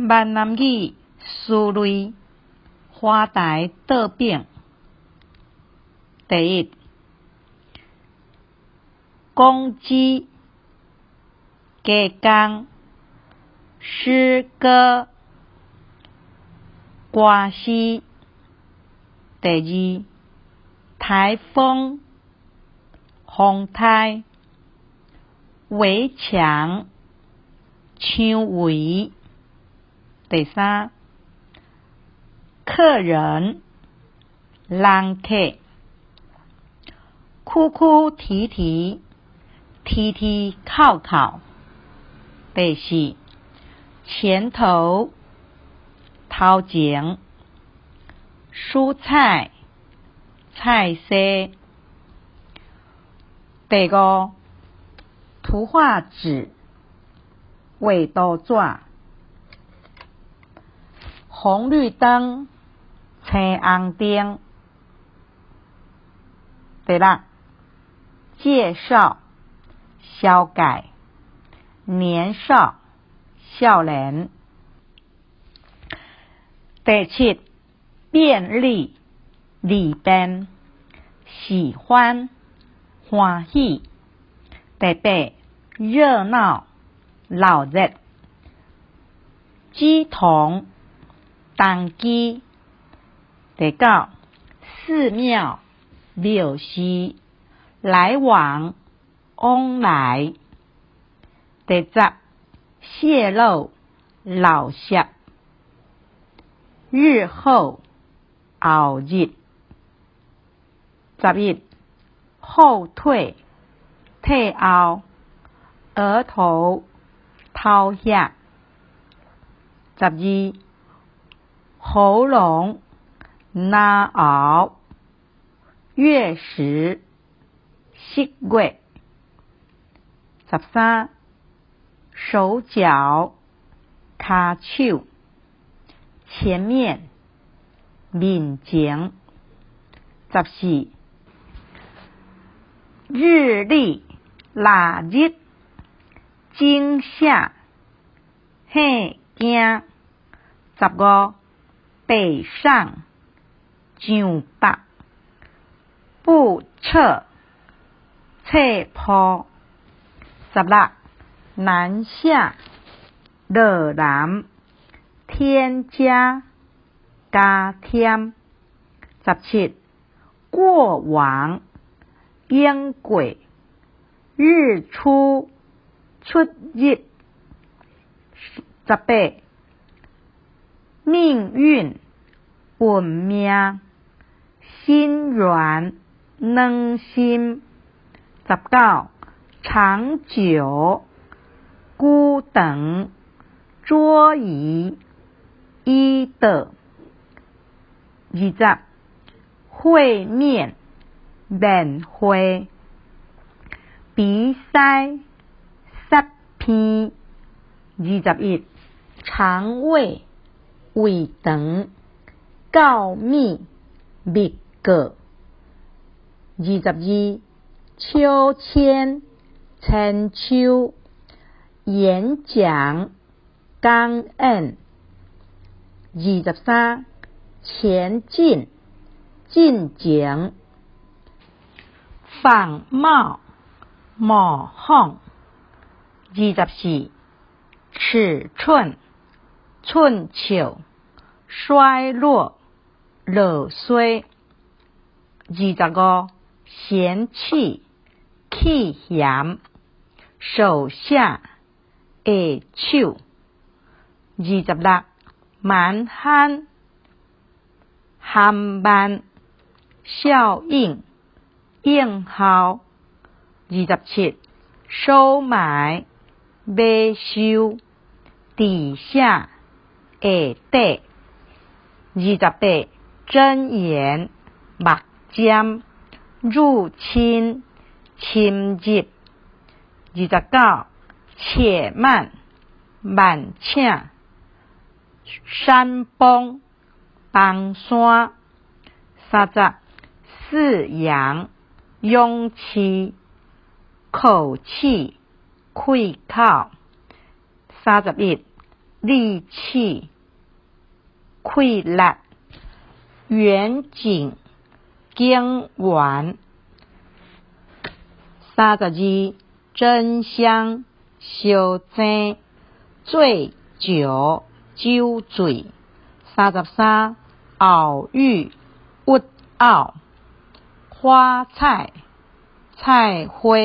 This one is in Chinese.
闽南语词类花台倒饼。第一，公鸡、加工、诗歌、歌诗。第二，台风、风台、围墙、墙围。第三，客人、人客、哭哭啼啼、啼啼靠靠。第四，前头、头前、蔬菜、菜色。第五，图画纸、画图纸。红绿灯、青红灯。第六，介绍、小解、年少、少年。第七，便利、利便、喜欢、欢喜。第八，热闹、闹热。鸡同、当机。第九，寺庙、庙寺、来往、往来。第十，泄露、漏泄。日后、后日。11，后退、退后、额头、头下。12，喉咙、哪熬、月食、息月。13，手脚、骹手、前面、面前。14，日历、腊日、惊吓、吓惊。15，北上、上北。不测、测破。16，南下、热南、添加、加添。17，过往、因过、日出、出日。18，命运、运命、心软、软心。19，长久、久长、桌椅、椅的。20，会面、面会。比赛、赛片。21，肠胃、胃肠、告密、密告。22，秋千、千秋、演讲、讲演。23，前进、进前。仿冒、模仿。24，尺寸、寸尺、衰落、落衰。25，嫌弃、气嫌、手下、下手。26，蛮憨、含慢、效应、应效。27，收买、买收、底下、下底。28，睁眼、目尖、入侵、侵入。29，且慢、慢请、山崩、崩山。30，饲养、勇气、口气、开口。31，利器溃烂，远景经完。32真香烧蒸，醉酒酒醉。33熬玉鬱拗，花菜菜花。